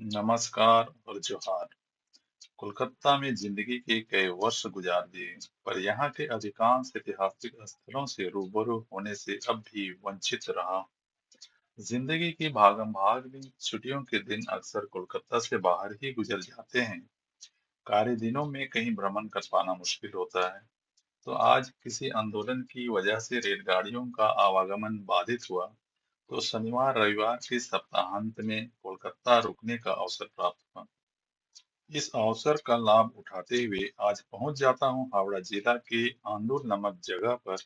नमस्कार और जोहार। कोलकाता में जिंदगी के कई वर्ष गुजार दिए, पर यहाँ के अधिकांश ऐतिहासिक स्थलों से रूबरू होने से अब भी वंचित रहा। जिंदगी की भागम भाग में छुट्टियों के दिन अक्सर कोलकाता से बाहर ही गुजर जाते हैं। कार्य दिनों में कहीं भ्रमण कर पाना मुश्किल होता है। तो आज किसी आंदोलन की वजह से रेलगाड़ियों का आवागमन बाधित हुआ, तो शनिवार रविवार के सप्ताहांत में कोलकाता रुकने का अवसर प्राप्त हुआ। इस अवसर का लाभ उठाते हुए आज पहुंच जाता हूं हावड़ा जिला के आंदूर नामक जगह पर,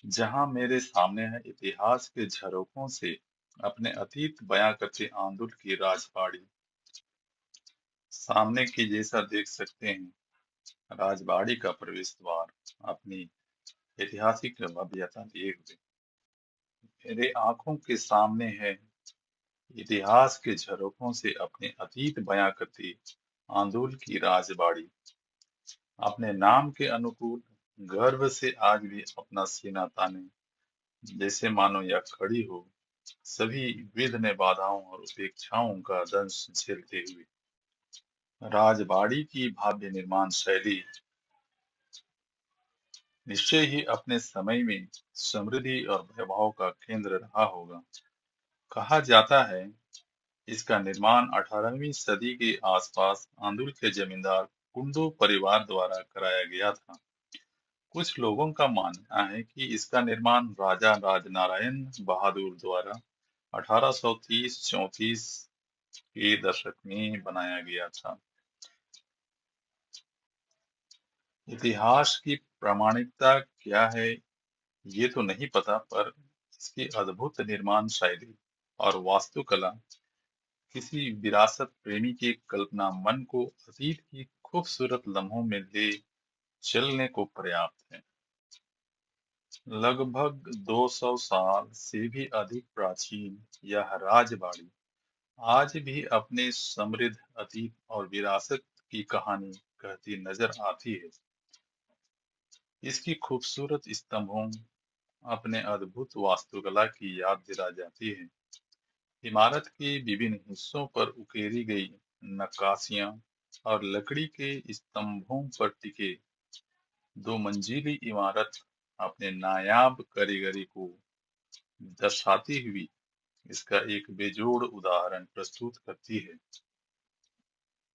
जहां मेरे सामने है इतिहास के झरोखों से अपने अतीत बयां करते आंदूर की राजबाड़ी। सामने की जैसा देख सकते हैं, राजबाड़ी का प्रवेश द्वार अपनी ऐतिहासिक भव्यता लिए हुए मेरे आंखों के सामने है। इतिहास के झरोखों से अपने अतीत बयां करती आंदूर की राजबाड़ी अपने नाम के अनुकूल गर्व से आज भी अपना सीना ताने, जैसे मानो या खड़ी हो, सभी विघ्न बाधाओं और उपेक्षाओं का दंश झेलते हुए। राजबाड़ी की भव्य निर्माण शैली निश्चय ही अपने समय में समृद्धि और वैभव का केंद्र रहा होगा। कहा जाता है इसका निर्माण 18वीं सदी के आसपास आंदुल के जमींदार कुंडू परिवार द्वारा कराया गया था। कुछ लोगों का मानना है कि इसका निर्माण राजा राजनारायण बहादुर द्वारा 1830-34 के दशक में बनाया गया था। इतिहास की प्रामाणिकता क्या है ये तो नहीं पता, पर इसकी अद्भुत निर्माण शैली और वास्तुकला किसी विरासत प्रेमी की कल्पना मन को अतीत की खूबसूरत लम्हों में ले चलने को पर्याप्त है। लगभग 200 साल से भी अधिक प्राचीन यह राजबाड़ी आज भी अपने समृद्ध अतीत और विरासत की कहानी कहती नजर आती है। इसकी खूबसूरत स्तंभों अपने अद्भुत वास्तुकला की याद दिला जाती है। इमारत के विभिन्न हिस्सों पर उकेरी गई नक्काशियां और लकड़ी के स्तंभों पर टिके दो मंजिली इमारत अपने नायाब कारीगरी को दर्शाती हुई इसका एक बेजोड़ उदाहरण प्रस्तुत करती है।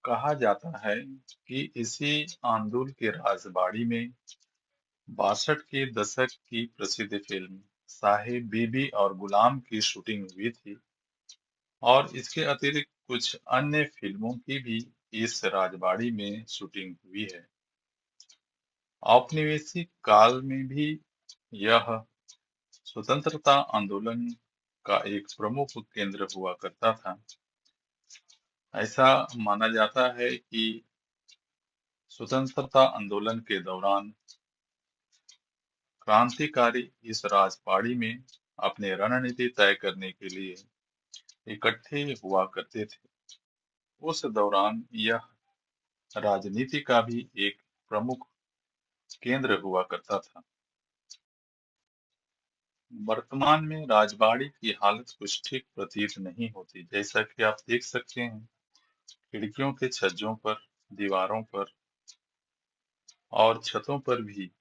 कहा जाता है कि इसी आंदोल के राजबाड़ी में 62 के दशक की प्रसिद्ध फिल्म साहिब बीबी और गुलाम की शूटिंग हुई थी, और इसके अतिरिक्त कुछ अन्य फिल्मों की भी इस राजबाड़ी में शूटिंग हुई है। औपनिवेशिक काल में भी यह स्वतंत्रता आंदोलन का एक प्रमुख केंद्र हुआ करता था। ऐसा माना जाता है कि स्वतंत्रता आंदोलन के दौरान क्रांतिकारी इस राजबाड़ी में अपने रणनीति तय करने के लिए इकट्ठे हुआ करते थे। उस दौरान यह राजनीति का भी एक प्रमुख केंद्र हुआ करता था। वर्तमान में राजबाड़ी की हालत कुछ ठीक प्रतीत नहीं होती, जैसा कि आप देख सकते हैं। खिड़कियों के छज्जों पर, दीवारों पर और छतों पर भी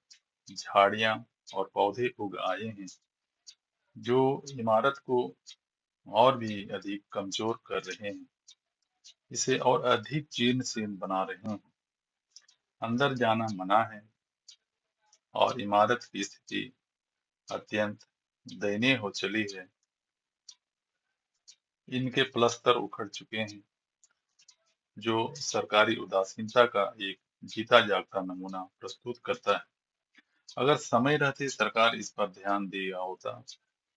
झाड़ियां और पौधे उग आए हैं, जो इमारत को और भी अधिक कमजोर कर रहे हैं, इसे और अधिक जीर्ण शीर्ण बना रहे हैं। अंदर जाना मना है और इमारत की स्थिति अत्यंत दयनीय हो चली है। इनके प्लस्तर उखड़ चुके हैं, जो सरकारी उदासीनता का एक जीता जागता नमूना प्रस्तुत करता है। अगर समय रहते सरकार इस पर ध्यान दिया होता,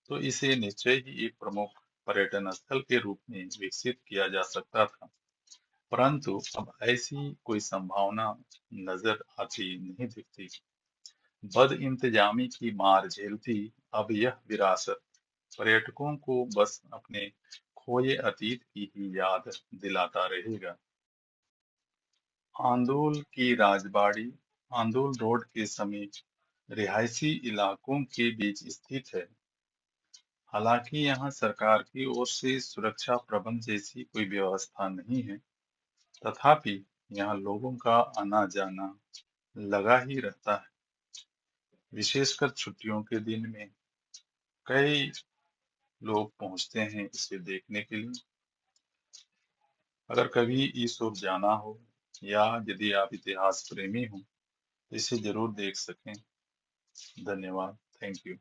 तो इसे निश्चय ही एक प्रमुख पर्यटन स्थल के रूप में विकसित किया जा सकता था। परंतु अब ऐसी कोई संभावना नजर आती नहीं दिखती। बदइंतजामी की मार झेलती अब यह विरासत पर्यटकों को बस अपने खोए अतीत की ही याद दिलाता रहेगा। आंदोल की राजबाड़ी आंदोल रोड के समीप रिहायशी इलाकों के बीच स्थित है। हालांकि यहाँ सरकार की ओर से सुरक्षा प्रबंध जैसी कोई व्यवस्था नहीं है, तथापि यहाँ लोगों का आना जाना लगा ही रहता है, विशेषकर छुट्टियों के दिन में कई लोग पहुंचते हैं इसे देखने के लिए। अगर कभी इस ओर जाना हो या यदि आप इतिहास प्रेमी हो, इसे जरूर देख सकें। धन्यवाद। Thank you.